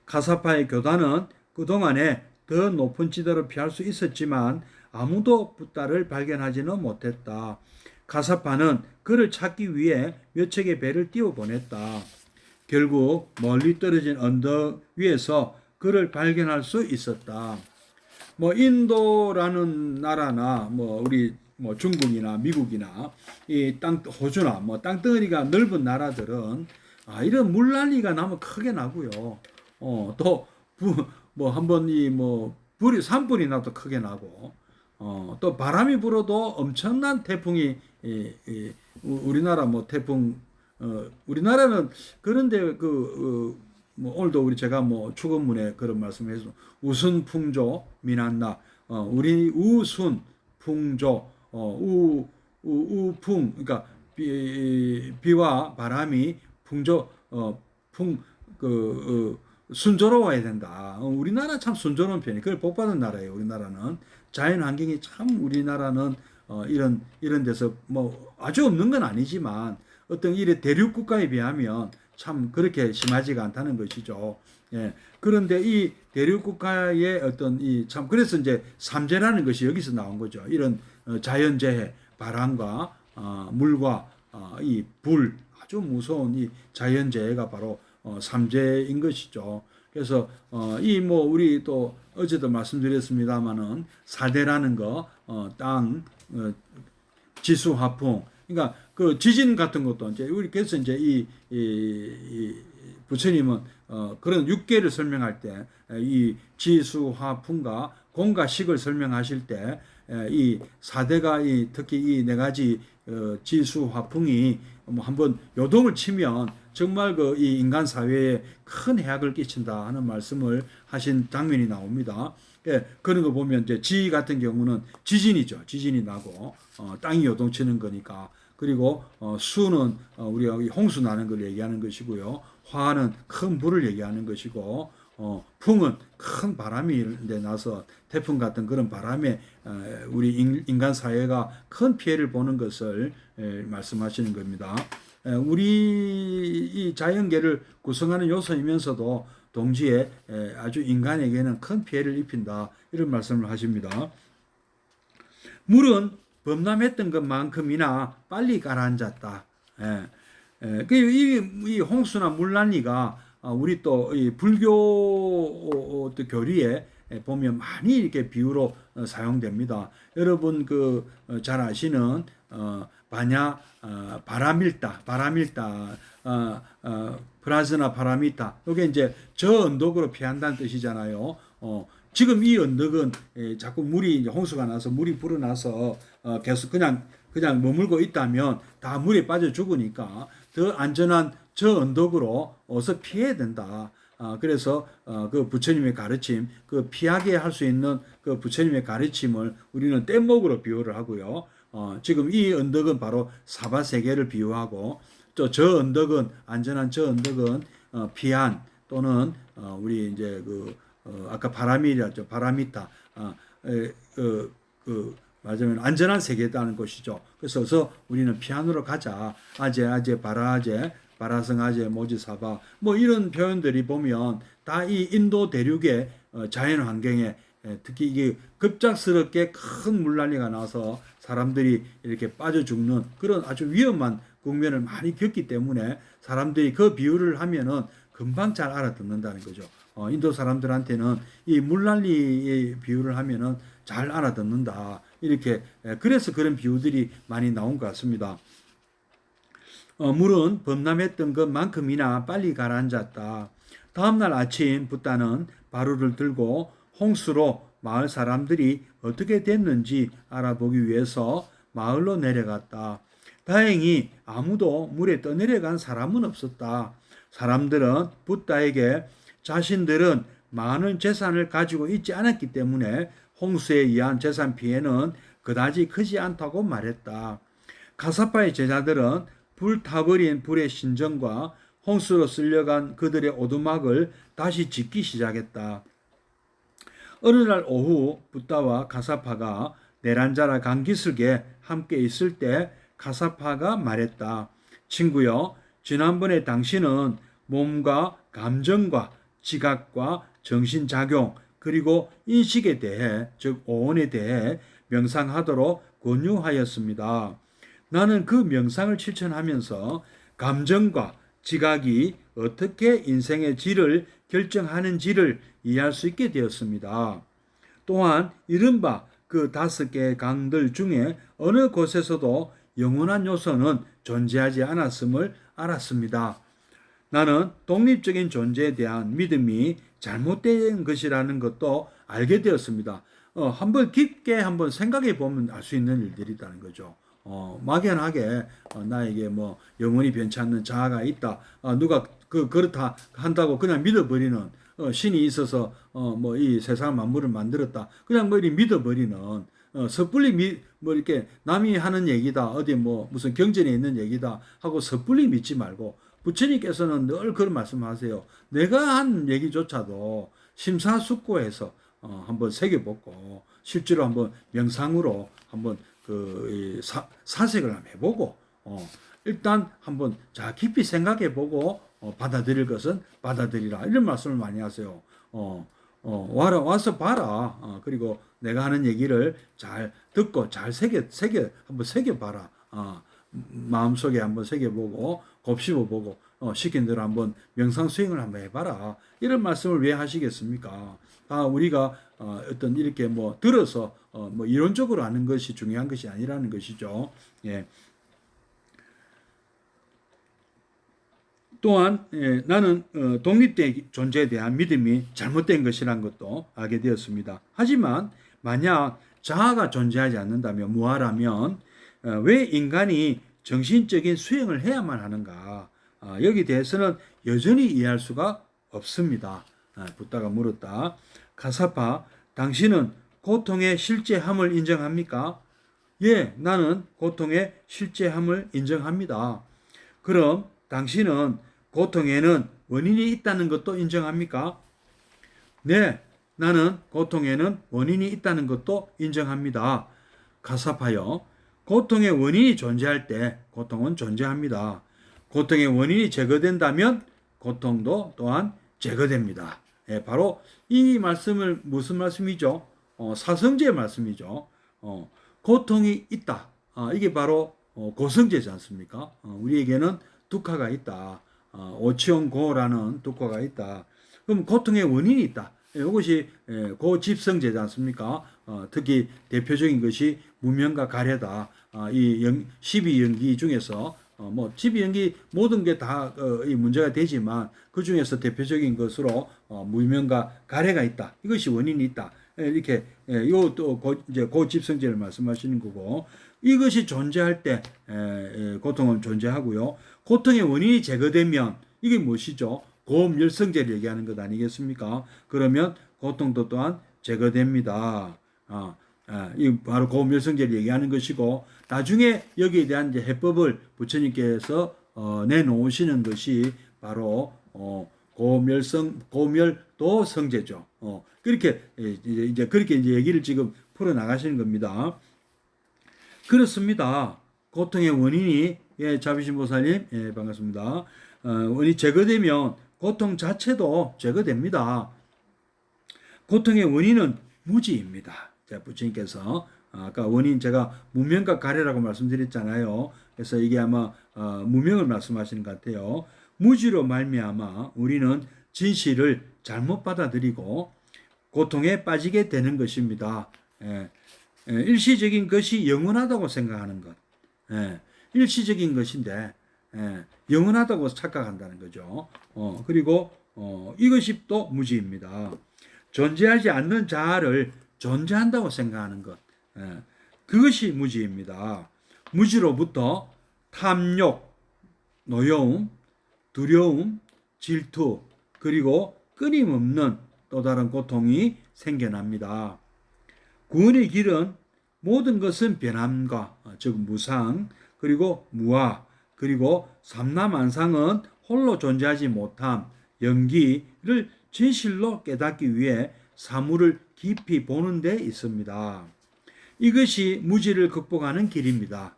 카사파의 교단은 그동안에 더 높은 지대로 피할 수 있었지만 아무도 붓다를 발견하지는 못했다. 카사파는 그를 찾기 위해 몇 척의 배를 띄워보냈다. 결국 멀리 떨어진 언덕 위에서 그를 발견할 수 있었다. 인도라는 나라나 우리 뭐 중국이나 미국이나 이 호주나 뭐 땅덩어리가 넓은 나라들은 이런 물난리가 나면 크게 나고요. 또 뭐 한번 이 뭐 불이 산불이 나도 크게 나고 또 바람이 불어도 엄청난 태풍이 우리나라 뭐 태풍 우리나라는 그런데 뭐 오늘도 제가 뭐 축원문에 그런 말씀해서 우순 풍조 미난나 우리 우순 풍조 우풍 그러니까 비와 바람이 풍조 순조로워야 된다. 우리나라 참 순조로운 편이 그걸 복받은 나라예요. 우리나라는 자연 환경이 참 우리나라는 이런 데서 뭐 아주 없는 건 아니지만 어떤 이래 대륙 국가에 비하면 참 그렇게 심하지가 않다는 것이죠. 예. 그런데 이 대륙 국가의 어떤 그래서 이제 삼재라는 것이 여기서 나온 거죠. 이런 자연재해, 바람과 물과 이 불, 아주 무서운 이 자연재해가 바로 삼재인 것이죠. 그래서 뭐 우리 또 어제도 말씀드렸습니다마는 사대라는 거, 땅, 지수화풍, 그러니까 그 지진 같은 것도 이제 우리 그래서 이제 이 부처님은 그런 육계를 설명할 때 이 지수화풍과 공과 식을 설명하실 때 이 사대가 특히 이 네 가지 지수화풍이 뭐 한번 요동을 치면 정말 이 인간 사회에 큰 해악을 끼친다 하는 말씀을 하신 장면이 나옵니다. 예, 그런 거 보면 이제 지 같은 경우는 지진이죠. 지진이 나고 땅이 요동치는 거니까. 그리고 수는 우리가 홍수 나는 걸 얘기하는 것이고요. 화는 큰 불을 얘기하는 것이고 풍은 큰 바람이 나서 태풍 같은 그런 바람에 우리 인간 사회가 큰 피해를 보는 것을 말씀하시는 겁니다. 우리 이 자연계를 구성하는 요소이면서도 동시에 아주 인간에게는 큰 피해를 입힌다 이런 말씀을 하십니다. 물은 범람했던 것만큼이나 빨리 가라앉았다. 이 홍수나 물난리가 우리 또 이 불교 교리에 보면 많이 이렇게 비유로 사용됩니다. 여러분 잘 아시는 바라밀다 프라즈나 바라미타 이게 이제 저 언덕으로 피한다는 뜻이잖아요. 지금 이 언덕은 자꾸 물이 이제 홍수가 나서 물이 불어나서 계속 그냥 머물고 있다면 다 물에 빠져 죽으니까 더 안전한 저 언덕으로 어서 피해야 된다. 그래서 그 부처님의 가르침, 피하게 할 수 있는 그 부처님의 가르침을 우리는 뗏목으로 비유를 하고요. 지금 이 언덕은 바로 사바세계를 비유하고 또 저 언덕은 안전한 저 언덕은 피안 또는 우리 이제 아까 바라밀이었죠. 바라미타 맞으면 안전한 세계다는 것이죠. 그래서 우리는 피안으로 가자. 아제 바라성아제 모지사바 뭐 이런 표현들이 보면 다 이 인도 대륙의 자연 환경에 특히 이게 급작스럽게 큰 물난리가 나서 사람들이 이렇게 빠져 죽는 그런 아주 위험한 국면을 많이 겪기 때문에 사람들이 그 비유를 하면은 금방 잘 알아듣는다는 거죠. 인도 사람들한테는 이 물난리의 비유를 하면은 잘 알아듣는다. 이렇게 그래서 그런 비유들이 많이 나온 것 같습니다. 물은 범람했던 것만큼이나 빨리 가라앉았다. 다음날 아침 붓다는 바루를 들고 홍수로 마을 사람들이 어떻게 됐는지 알아보기 위해서 마을로 내려갔다. 다행히 아무도 물에 떠내려간 사람은 없었다. 사람들은 붓다에게 자신들은 많은 재산을 가지고 있지 않았기 때문에 홍수에 의한 재산 피해는 그다지 크지 않다고 말했다. 가사파의 제자들은 불타버린 불의 신정과 홍수로 쓸려간 그들의 오두막을 다시 짓기 시작했다. 어느 날 오후 붓다와 가사파가 내란자라 강기슭에 함께 있을 때 가사파가 말했다. 친구여, 지난번에 당신은 몸과 감정과 지각과 정신작용 그리고 인식에 대해 즉 오온에 대해 명상하도록 권유하였습니다. 나는 그 명상을 실천하면서 감정과 지각이 어떻게 인생의 질을 결정하는지를 이해할 수 있게 되었습니다. 또한 이른바 그 5개의 강들 중에 어느 곳에서도 영원한 요소는 존재하지 않았음을 알았습니다. 나는 독립적인 존재에 대한 믿음이 잘못된 것이라는 것도 알게 되었습니다. 한번 깊게 한번 생각해 보면 알 수 있는 일들이라는 거죠. 막연하게 나에게 뭐 영원히 변치 않는 자아가 있다. 누가 그렇다 한다고 그냥 믿어버리는 신이 있어서 뭐 이 세상 만물을 만들었다. 그냥 뭐 이렇게 믿어버리는 섣불리 뭐 이렇게 남이 하는 얘기다. 어디 뭐 무슨 경전에 있는 얘기다 하고 섣불리 믿지 말고 부처님께서는 늘 그런 말씀하세요. 내가 한 얘기조차도 심사숙고해서 한번 새겨보고 실제로 한번 명상으로 한번 그 사색을 한번 해보고 일단 한번 자 깊이 생각해보고 받아들일 것은 받아들이라 이런 말씀을 많이 하세요. 와서 봐라. 그리고 내가 하는 얘기를 잘 듣고 잘 한번 새겨봐라. 마음속에 한번 새겨보고 곱씹어보고 시킨 대로 한번 명상 수행을 한번 해봐라. 이런 말씀을 왜 하시겠습니까? 우리가 어떤 이렇게 뭐 들어서 뭐 이론적으로 아는 것이 중요한 것이 아니라는 것이죠. 예. 또한 나는 독립된 존재에 대한 믿음이 잘못된 것이라는 것도 알게 되었습니다. 하지만 만약 자아가 존재하지 않는다면 무아라면 왜 인간이 정신적인 수행을 해야만 하는가? 여기 대해서는 여전히 이해할 수가 없습니다. 붓다가 물었다. 카사파, 당신은 고통의 실제함을 인정합니까? 예, 나는 고통의 실제함을 인정합니다. 그럼 당신은 고통에는 원인이 있다는 것도 인정합니까? 네, 나는 고통에는 원인이 있다는 것도 인정합니다. 카사파요. 고통의 원인이 존재할 때 고통은 존재합니다. 고통의 원인이 제거된다면 고통도 또한 제거됩니다. 예, 바로 이 말씀을 무슨 말씀이죠? 사성제의 말씀이죠. 고통이 있다. 이게 바로 고성제지 않습니까? 우리에게는 두카가 있다. 오치온고라는 두카가 있다. 그럼 고통의 원인이 있다. 이것이 고집성제지 않습니까? 특히 대표적인 것이 무명과 가래다. 이 12연기 중에서 뭐 12연기 모든 게 다 이 문제가 되지만 그 중에서 대표적인 것으로 무명과 가래가 있다. 이것이 원인이 있다. 이렇게 요또 이제 고집성제를 말씀하시는 거고 이것이 존재할 때 고통은 존재하고요. 고통의 원인이 제거되면 이게 무엇이죠? 고음열성제를 얘기하는 것 아니겠습니까? 그러면 고통도 또한 제거됩니다. 이 바로 고음열성제를 얘기하는 것이고 나중에 여기에 대한 이제 해법을 부처님께서 내놓으시는 것이 바로 고멸도 성제죠. 그렇게 이제 그렇게 이제 얘기를 지금 풀어 나가시는 겁니다. 그렇습니다. 고통의 원인이 자비신 보살님 반갑습니다. 원인이 제거되면 고통 자체도 제거됩니다. 고통의 원인은 무지입니다. 부처님께서 아까 원인 제가 무명과 가래라고 말씀드렸잖아요. 그래서 이게 아마 무명을 말씀하시는 것 같아요. 무지로 말미암아 우리는 진실을 잘못 받아들이고 고통에 빠지게 되는 것입니다. 일시적인 것이 영원하다고 생각하는 것. 일시적인 것인데 영원하다고 착각한다는 거죠. 그리고 이것이 또 무지입니다. 존재하지 않는 자아를 존재한다고 생각하는 것. 그것이 무지입니다. 무지로부터 탐욕, 노여움, 두려움, 질투, 그리고 끊임없는 또 다른 고통이 생겨납니다. 구원의 길은 모든 것은 변함과 즉 무상, 그리고 무아, 그리고 삼라만상은 홀로 존재하지 못함, 영기를 진실로 깨닫기 위해 사물을 깊이 보는 데 있습니다. 이것이 무지를 극복하는 길입니다.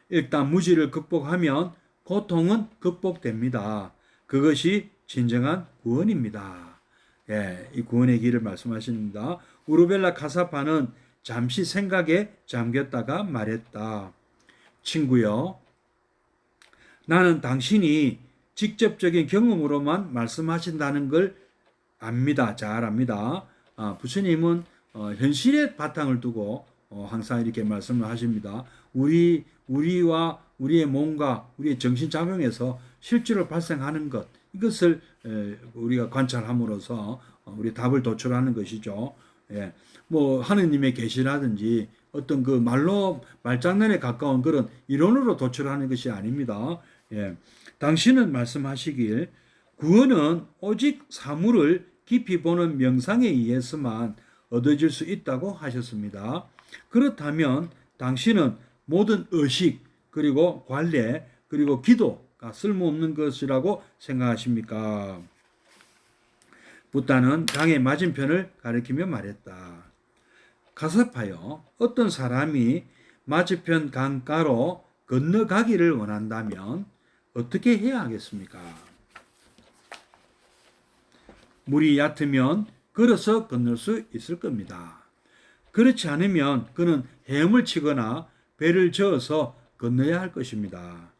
일단 무지를 극복하면 고통은 극복됩니다. 그것이 진정한 구원입니다. 이 구원의 길을 말씀하십니다. 우르벨라 카사파는 잠시 생각에 잠겼다가 말했다. 친구여, 나는 당신이 직접적인 경험으로만 말씀하신다는 걸 압니다. 잘 압니다. 부처님은 현실에 바탕을 두고 항상 이렇게 말씀을 하십니다. 우리와 우리의 몸과 우리의 정신 작용에서 실제로 발생하는 것, 이것을 우리가 관찰함으로써 우리 답을 도출하는 것이죠. 예. 뭐 하느님의 계시라든지 어떤 그 말장난에 가까운 그런 이론으로 도출하는 것이 아닙니다. 예. 당신은 말씀하시길 구원은 오직 사물을 깊이 보는 명상에 의해서만 얻어질 수 있다고 하셨습니다. 그렇다면 당신은 모든 의식 그리고 관례 그리고 기도가 쓸모없는 것이라고 생각하십니까? 붓다는 강의 맞은편을 가리키며 말했다. 가섭하여 어떤 사람이 맞은편 강가로 건너가기를 원한다면 어떻게 해야 하겠습니까? 물이 얕으면 걸어서 건널 수 있을 겁니다. 그렇지 않으면 그는 헤엄을 치거나 배를 저어서 건너야 할 것입니다.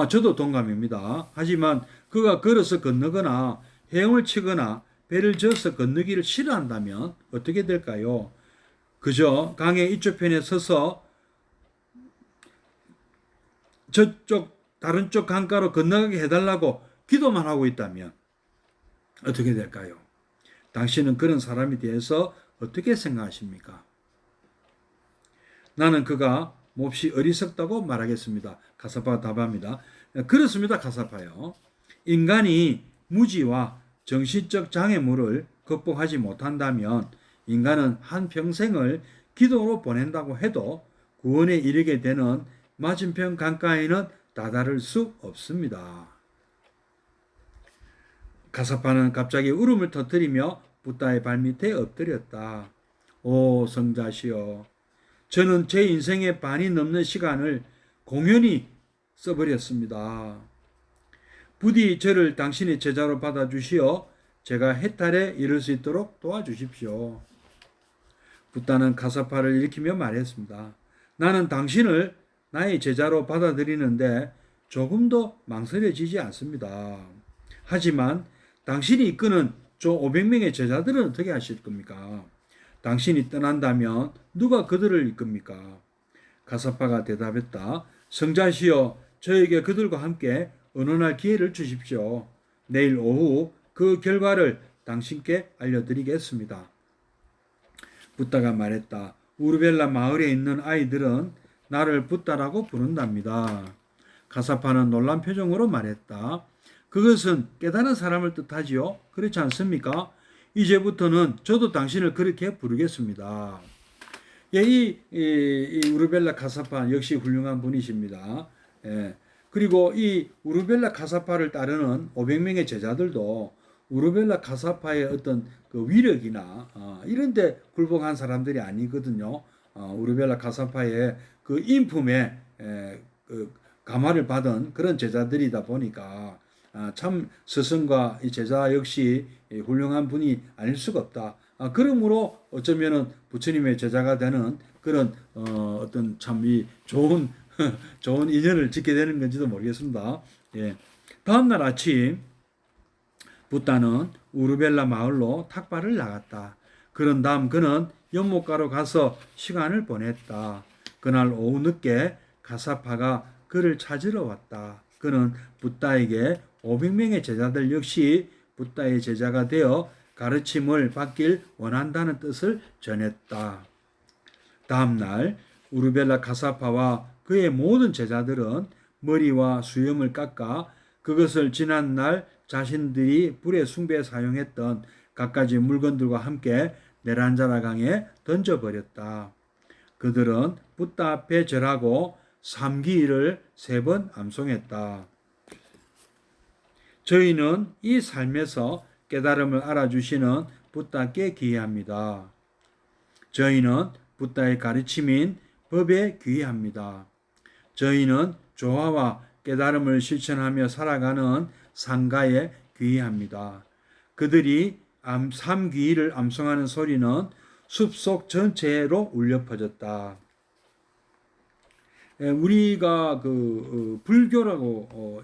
저도 동감입니다. 하지만 그가 걸어서 건너거나 헤엄을 치거나 배를 저어서 건너기를 싫어한다면 어떻게 될까요? 그저 강의 이쪽 편에 서서 다른 쪽 강가로 건너가게 해달라고 기도만 하고 있다면 어떻게 될까요? 당신은 그런 사람에 대해서 어떻게 생각하십니까? 나는 그가 몹시 어리석다고 말하겠습니다. 가사파가 답합니다. 그렇습니다. 가사파요. 인간이 무지와 정신적 장애물을 극복하지 못한다면 인간은 한평생을 기도로 보낸다고 해도 구원에 이르게 되는 맞은편 강가에는 다다를 수 없습니다. 가사파는 갑자기 울음을 터뜨리며 붓다의 발밑에 엎드렸다. 오 성자시여, 저는 제 인생의 반이 넘는 시간을 공연히 써버렸습니다. 부디 저를 당신의 제자로 받아주시어 제가 해탈에 이를 수 있도록 도와주십시오. 붓다는 가사파를 일으키며 말했습니다. 나는 당신을 나의 제자로 받아들이는데 조금도 망설여지지 않습니다. 하지만 당신이 이끄는 저 500명의 제자들은 어떻게 하실 겁니까? 당신이 떠난다면 누가 그들을 이끕니까? 가사파가 대답했다. 성자시여, 저에게 그들과 함께 의논할 기회를 주십시오. 내일 오후 그 결과를 당신께 알려드리겠습니다. 붓다가 말했다. 우르벨라 마을에 있는 아이들은 나를 붓다라고 부른답니다. 가사파는 놀란 표정으로 말했다. 그것은 깨달은 사람을 뜻하지요? 그렇지 않습니까? 이제부터는 저도 당신을 그렇게 부르겠습니다. 예, 이 우르벨라 가사파 역시 훌륭한 분이십니다. 예. 그리고 이 우르벨라 가사파를 따르는 500명의 제자들도 우르벨라 가사파의 어떤 그 위력이나 이런데 굴복한 사람들이 아니거든요. 우르벨라 가사파의 그 인품에 그 감화를 받은 그런 제자들이다 보니까 참 스승과 이 제자 역시 훌륭한 분이 아닐 수가 없다. 그러므로 어쩌면은 부처님의 제자가 되는 그런 어떤 참 이 좋은 좋은 인연을 짓게 되는 건지도 모르겠습니다. 예. 다음 날 아침 붓다는 우르벨라 마을로 탁발을 나갔다. 그런 다음 그는 연못가로 가서 시간을 보냈다. 그날 오후 늦게 가사파가 그를 찾으러 왔다. 그는 붓다에게 500명의 제자들 역시 붓다의 제자가 되어 가르침을 받길 원한다는 뜻을 전했다. 다음 날 우르벨라 가사파와 그의 모든 제자들은 머리와 수염을 깎아 그것을 지난날 자신들이 불의 숭배에 사용했던 갖가지 물건들과 함께 네란자라 강에 던져버렸다. 그들은 붓다 앞에 절하고 삼기일을 3번 암송했다. 저희는 이 삶에서 깨달음을 알아주시는 붓다께 기회합니다. 저희는 붓다의 가르침인 법에 귀의합니다. 저희는 조화와 깨달음을 실천하며 살아가는 상가에 귀의합니다. 그들이 삼귀의를 암송하는 소리는 숲속 전체로 울려 퍼졌다. 우리가 불교라고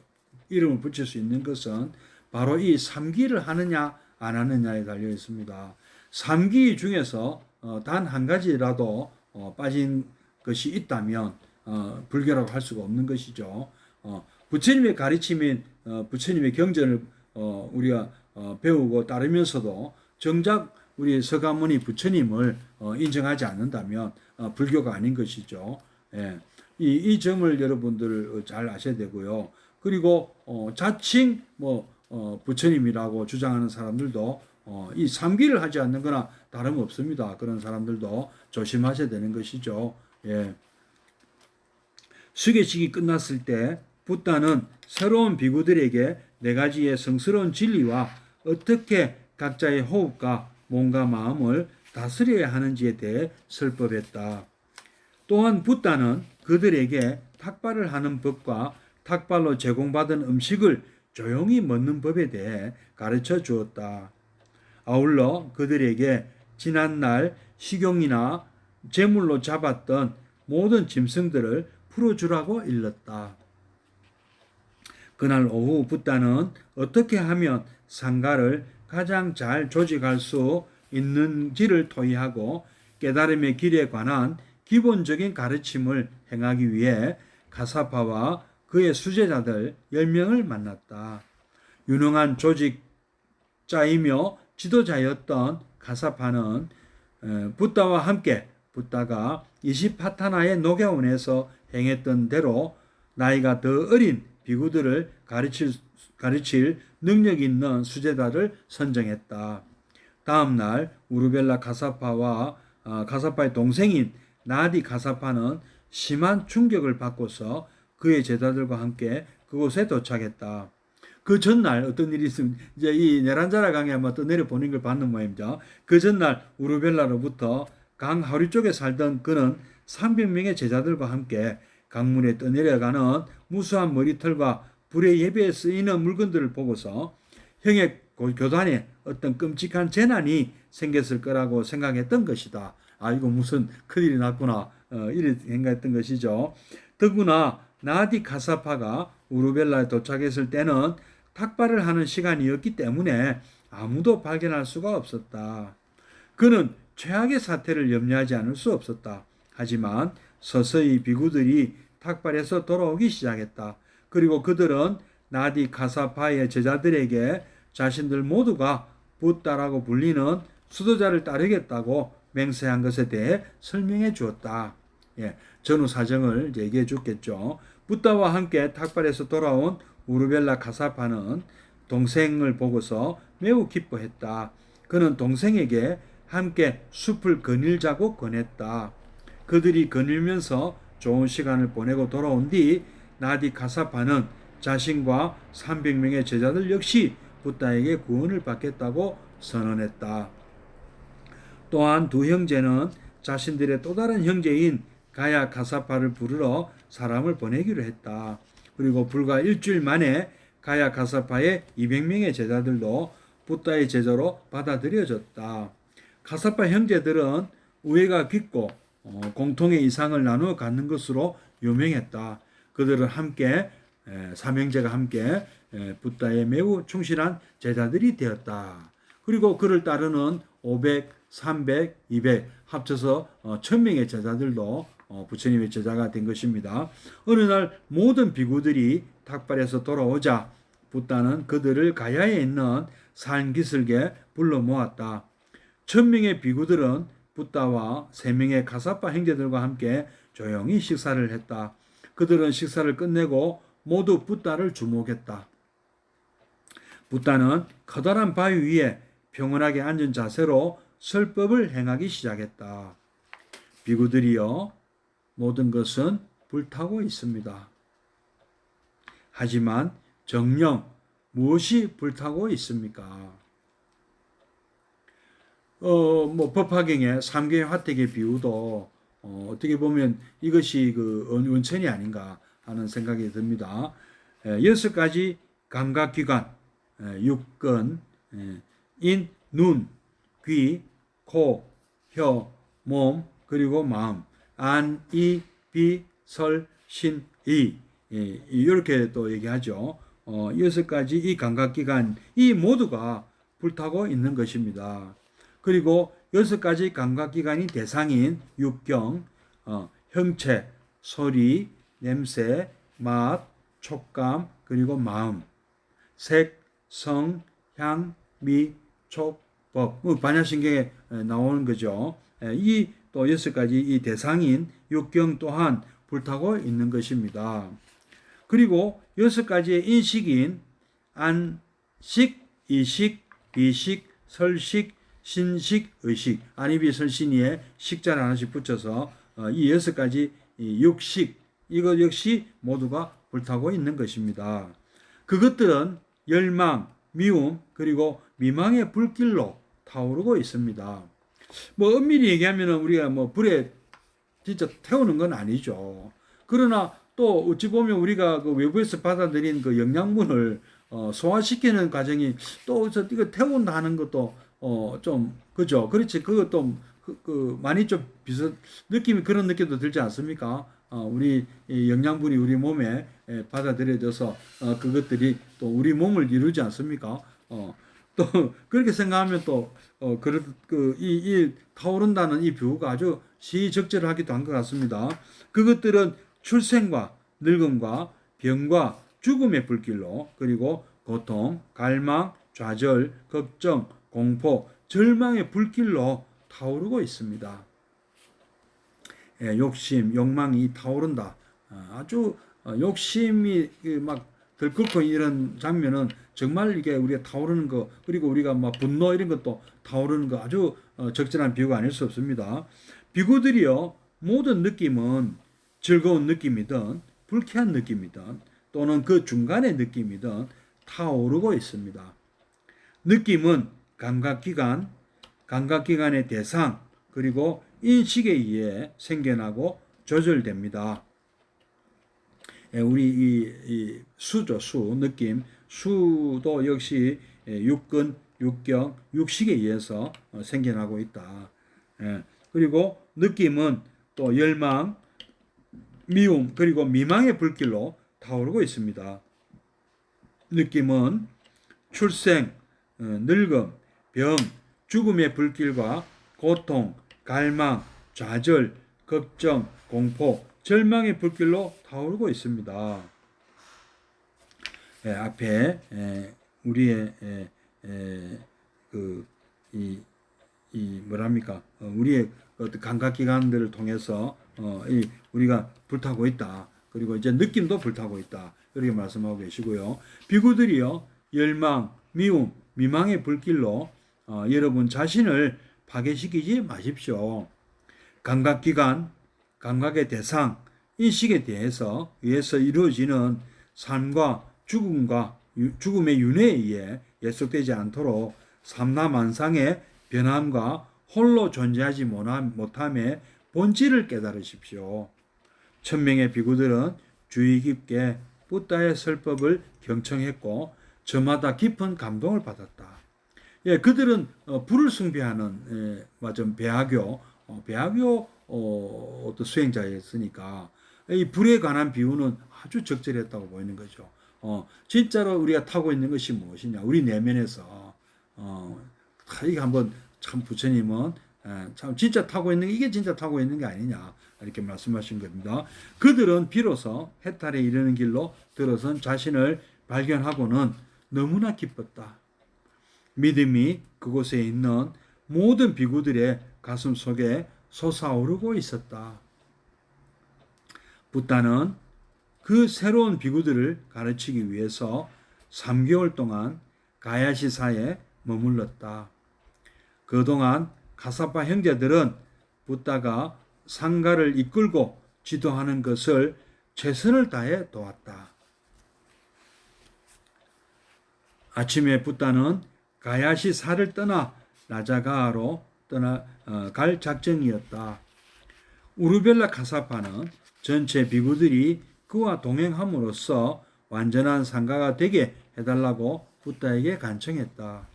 이름을 붙일 수 있는 것은 바로 이 삼귀를 하느냐 안 하느냐에 달려 있습니다. 삼귀 중에서 단 한 가지라도 빠진 것이 있다면 불교라고 할 수가 없는 것이죠. 부처님의 가르침인 부처님의 경전을 우리가 배우고 따르면서도 정작 우리 서가모니 부처님을 인정하지 않는다면 불교가 아닌 것이죠. 예. 이 점을 여러분들 잘 아셔야 되고요. 그리고 자칭 부처님이라고 주장하는 사람들도 이 삼귀를 하지 않는 거나 다름없습니다. 그런 사람들도 조심하셔야 되는 것이죠. 예. 수계식이 끝났을 때 붓다는 새로운 비구들에게 네 가지의 성스러운 진리와 어떻게 각자의 호흡과 몸과 마음을 다스려야 하는지에 대해 설법했다. 또한 붓다는 그들에게 탁발을 하는 법과 탁발로 제공받은 음식을 조용히 먹는 법에 대해 가르쳐 주었다. 아울러 그들에게 지난날 식용이나 제물로 잡았던 모든 짐승들을 풀어주라고 일렀다. 그날 오후 붓다는 어떻게 하면 상가를 가장 잘 조직할 수 있는지를 토의하고 깨달음의 길에 관한 기본적인 가르침을 행하기 위해 가사파와 그의 수제자들 10명을 만났다. 유능한 조직자이며 지도자였던 가사파는 붓다와 함께 붓다가 20파타나의 녹야원에서 행했던 대로 나이가 더 어린 비구들을 가르칠 능력 있는 수제자를 선정했다. 다음 날 우르벨라 가사파의 동생인 나디 가사파는 심한 충격을 받고서 그의 제자들과 함께 그곳에 도착했다. 그 전날 어떤 일이 있으면 이제 이 네란자라 강에 아마 또 내려보는 걸 받는 모양입니다. 그 전날 우르벨라로부터 강 하류 쪽에 살던 그는 300명의 제자들과 함께 강물에 떠내려가는 무수한 머리털과 불의 예배에 쓰이는 물건들을 보고서 형의 교단에 어떤 끔찍한 재난이 생겼을 거라고 생각했던 것이다. 이거 무슨 큰일이 났구나. 이렇게 생각했던 것이죠. 더구나 나디 카사파가 우르벨라에 도착했을 때는 탁발을 하는 시간이었기 때문에 아무도 발견할 수가 없었다. 그는 최악의 사태를 염려하지 않을 수 없었다. 하지만 서서히 비구들이 탁발에서 돌아오기 시작했다. 그리고 그들은 나디 카사파의 제자들에게 자신들 모두가 붓다라고 불리는 수도자를 따르겠다고 맹세한 것에 대해 설명해 주었다. 전후 사정을 얘기해 줬겠죠. 붓다와 함께 탁발에서 돌아온 우르벨라 카사파는 동생을 보고서 매우 기뻐했다. 그는 동생에게 함께 숲을 거닐자고 권했다. 그들이 거닐면서 좋은 시간을 보내고 돌아온 뒤 나디 카사파는 자신과 300명의 제자들 역시 붓다에게 구원을 받겠다고 선언했다. 또한 두 형제는 자신들의 또 다른 형제인 가야 가사파를 부르러 사람을 보내기로 했다. 그리고 불과 일주일 만에 가야 가사파의 200명의 제자들도 붓다의 제자로 받아들여졌다. 가사파 형제들은 우애가 깊고 공통의 이상을 나누어 갖는 것으로 유명했다. 그들은 함께 삼형제가 함께 붓다에 매우 충실한 제자들이 되었다. 그리고 그를 따르는 500, 300, 200 합쳐서 1000명의 제자들도 부처님의 제자가 된 것입니다. 어느 날 모든 비구들이 탁발에서 돌아오자 붓다는 그들을 가야에 있는 산기슭에 불러 모았다. 1000명의 비구들은 붓다와 3명의 가사파 형제들과 함께 조용히 식사를 했다. 그들은 식사를 끝내고 모두 붓다를 주목했다. 붓다는 커다란 바위 위에 평온하게 앉은 자세로 설법을 행하기 시작했다. 비구들이여, 모든 것은 불타고 있습니다. 하지만 정녕 무엇이 불타고 있습니까? 법화경의 삼계의 화택의 비유도 어떻게 보면 이것이 그 원천이 아닌가 하는 생각이 듭니다. 6가지 감각기관, 육근, 인, 눈, 귀, 코, 혀, 몸, 그리고 마음, 안, 이, 비, 설, 신, 이, 이렇게 또 얘기하죠. 6가지 이 감각기관, 이 모두가 불타고 있는 것입니다. 그리고 6가지 감각기관이 대상인 육경, 형체, 소리, 냄새, 맛, 촉감, 그리고 마음, 색, 성, 향, 미, 촉, 법, 반야신경에 나오는 거죠. 이 또 6가지 이 대상인 육경 또한 불타고 있는 것입니다. 그리고 6가지의 인식인 안식, 이식, 비식, 설식, 신식, 의식, 안이비설신이에 식자를 하나씩 붙여서 이 6가지 육식, 이것 역시 모두가 불타고 있는 것입니다. 그것들은 열망, 미움, 그리고 미망의 불길로 타오르고 있습니다. 뭐 엄밀히 얘기하면 우리가 뭐 불에 진짜 태우는 건 아니죠. 그러나 또 어찌 보면 우리가 그 외부에서 받아들인 그 영양분을 소화시키는 과정이 또 이거 태운다 하는 것도 좀 그죠. 그렇지. 그것도 많이 좀 비슷 느낌이 그런 느낌도 들지 않습니까? 우리 영양분이 우리 몸에 받아들여져서 그것들이 또 우리 몸을 이루지 않습니까? 또 그렇게 생각하면 또 이 타오른다는 이 비유가 아주 시적절하기도 한 것 같습니다. 그것들은 출생과 늙음과 병과 죽음의 불길로, 그리고 고통, 갈망, 좌절, 걱정, 공포, 절망의 불길로 타오르고 있습니다. 욕심, 욕망이 타오른다. 아주 욕심이 막 들끓고 이런 장면은 정말 이게 우리가 타오르는 거, 그리고 우리가 막 분노 이런 것도 타오르는 거 아주 적절한 비유가 아닐 수 없습니다. 비구들이요, 모든 느낌은 즐거운 느낌이든 불쾌한 느낌이든 또는 그 중간의 느낌이든 타오르고 있습니다. 느낌은 감각기관, 감각기관의 대상, 그리고 인식에 의해 생겨나고 조절됩니다. 우리 이 수죠, 느낌. 수도 역시 육근, 육경, 육식에 의해서 생겨나고 있다. 그리고 느낌은 또 열망, 미움, 그리고 미망의 불길로 타오르고 있습니다. 느낌은 출생, 늙음, 병, 죽음의 불길과 고통, 갈망, 좌절, 걱정, 공포, 절망의 불길로 타오르고 있습니다. 앞에 우리의 뭐랍니까? 우리의 감각기관들을 통해서 우리가 불타고 있다. 그리고 이제 느낌도 불타고 있다. 이렇게 말씀하고 계시고요. 비구들이요, 열망, 미움, 미망의 불길로 여러분 자신을 파괴시키지 마십시오. 감각기관, 감각의 대상, 인식에 대해서 의해서 이루어지는 삶과 죽음의 윤회에 의해 예속되지 않도록 삼라만상의 변함과 홀로 존재하지 못함의 본질을 깨달으십시오. 천명의 비구들은 주의 깊게 붓다의 설법을 경청했고 저마다 깊은 감동을 받았다. 그들은 불을 숭배하는 배하교 어떤 수행자였으니까 이 불에 관한 비유는 아주 적절했다고 보이는 거죠. 진짜로 우리가 타고 있는 것이 무엇이냐? 우리 내면에서 이게 한번 참 부처님은 참 진짜 타고 있는 게 이게 진짜 타고 있는 게 아니냐 이렇게 말씀하신 겁니다. 그들은 비로소 해탈에 이르는 길로 들어선 자신을 발견하고는 너무나 기뻤다. 믿음이 그곳에 있는 모든 비구들의 가슴 속에 솟아오르고 있었다. 붓다는 그 새로운 비구들을 가르치기 위해서 3개월 동안 가야시사에 머물렀다. 그동안 가사파 형제들은 붓다가 상가를 이끌고 지도하는 것을 최선을 다해 도왔다. 아침에 붓다는 가야시사를 떠나 라자가하로 갈 작정이었다. 우르벨라 카사파는 전체 비구들이 그와 동행함으로써 완전한 상가가 되게 해달라고 붓다에게 간청했다.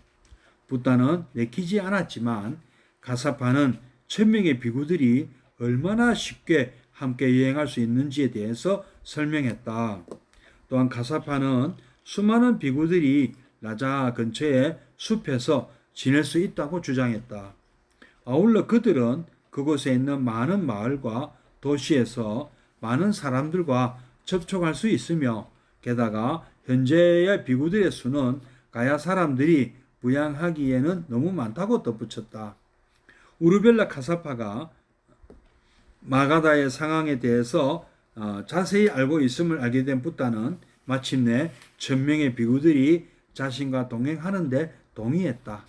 붓다는 내키지 않았지만 카사파는 1000명의 비구들이 얼마나 쉽게 함께 여행할 수 있는지에 대해서 설명했다. 또한 카사파는 수많은 비구들이 라자 근처의 숲에서 지낼 수 있다고 주장했다. 아울러 그들은 그곳에 있는 많은 마을과 도시에서 많은 사람들과 접촉할 수 있으며 게다가 현재의 비구들의 수는 가야 사람들이 부양하기에는 너무 많다고 덧붙였다. 우르벨라 카사파가 마가다의 상황에 대해서 자세히 알고 있음을 알게 된 붓다는 마침내 1000명의 비구들이 자신과 동행하는데 동의했다.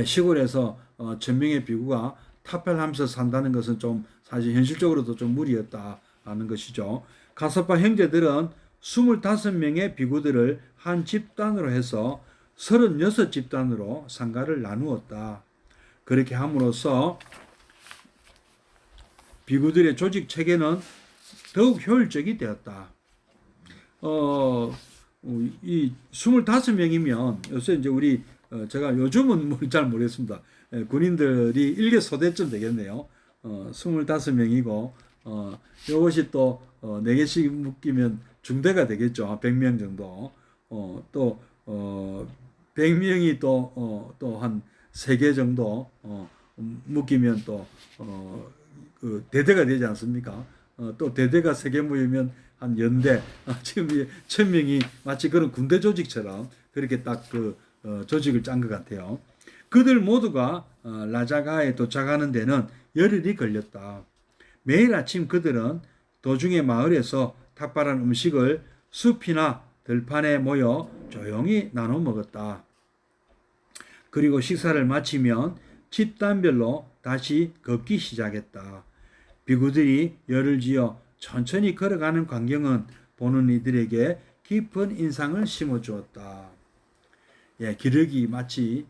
시골에서 1000명의 비구가 타펠하면서 산다는 것은 좀 사실 현실적으로도 좀 무리였다는 것이죠. 카사파 형제들은 25명의 비구들을 한 집단으로 해서 36집단으로 상가를 나누었다. 그렇게 함으로써 비구들의 조직 체계는 더욱 효율적이 되었다. 이 25명이면 요새 이제 우리 제가 요즘은 잘 모르겠습니다. 군인들이 일개 소대쯤 되겠네요. 25명이고 이것이 또 4개씩 묶이면 중대가 되겠죠. 100명 정도. 또 100명이 또 한 3개 정도 묶이면 또 그 대대가 되지 않습니까? 또 대대가 3개 모이면 한 연대. 지금 1000명이 마치 그런 군대 조직처럼 그렇게 딱 그 조직을 짠 것 같아요. 그들 모두가 라자가에 도착하는 데는 열흘이 걸렸다. 매일 아침 그들은 도중에 마을에서 탁발한 음식을 숲이나 들판에 모여 조용히 나눠 먹었다. 그리고 식사를 마치면 집단별로 다시 걷기 시작했다. 비구들이 열을 지어 천천히 걸어가는 광경은 보는 이들에게 깊은 인상을 심어주었다. 기러기 마치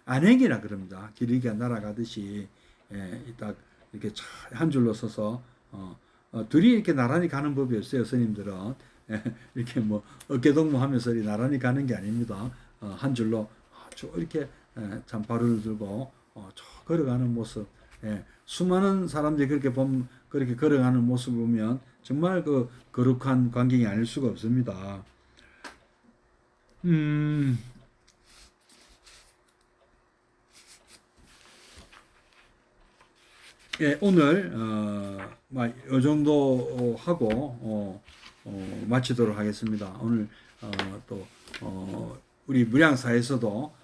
안행이라 그럽니다. 기러기가 날아가듯이 딱 이렇게 한 줄로 서서 둘이 이렇게 나란히 가는 법이 없어요. 스님들은 이렇게 뭐 어깨동무하면서 나란히 가는 게 아닙니다. 한 줄로 이렇게 잔바루를 들고 걸어가는 모습. 수많은 사람들이 그렇게 걸어가는 모습을 보면 정말 그 거룩한 광경이 아닐 수가 없습니다. 오늘 이 정도 하고 마치도록 하겠습니다. 오늘 또 우리 무량사에서도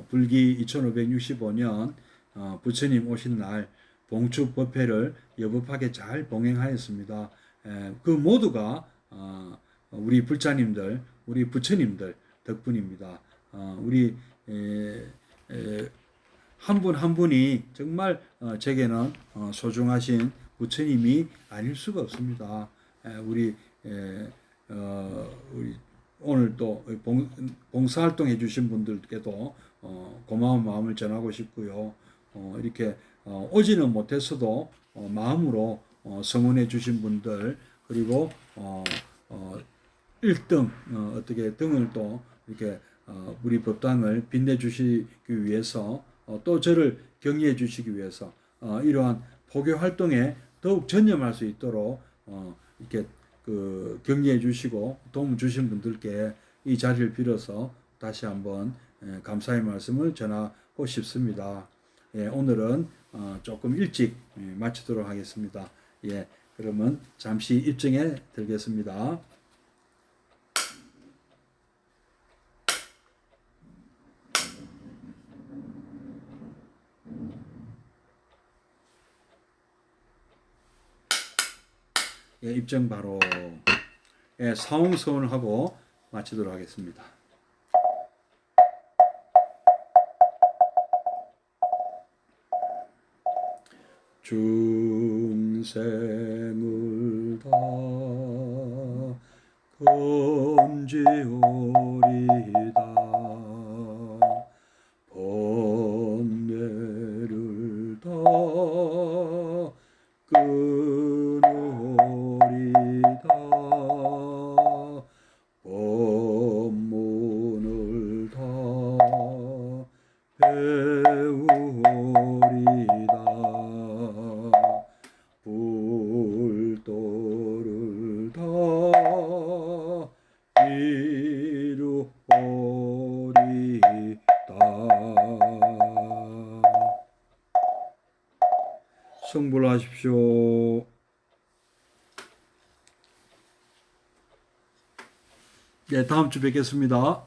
불기 2565년 부처님 오신 날 봉축 법회를 여법하게 잘 봉행하였습니다. 그 모두가 우리 불자님들, 우리 부처님들 덕분입니다. 우리 한 분 한 분이 정말 제게는 소중하신 부처님이 아닐 수가 없습니다. 우리 오늘 또 봉사활동 해주신 분들께도 고마운 마음을 전하고 싶고요. 이렇게 오지는 못했어도 마음으로 성원해 주신 분들, 그리고 1등 어떻게 등을 또 이렇게 우리 법당을 빛내 주시기 위해서 또 저를 격려해 주시기 위해서 이러한 포교 활동에 더욱 전념할 수 있도록 이렇게 그 격려해 주시고 도움 주신 분들께 이 자리를 빌어서 다시 한번 감사의 말씀을 전하고 싶습니다. 오늘은 조금 일찍 마치도록 하겠습니다. 그러면 잠시 입증에 들겠습니다. 입증 바로 사홍서원을 하고 마치도록 하겠습니다. 중생을 다 건지오리다 번뇌를 다 끊으리다 법문을 다 배우리다 불도를 다 이루오리다. 성불 하십시오. 네, 다음 주 뵙겠습니다.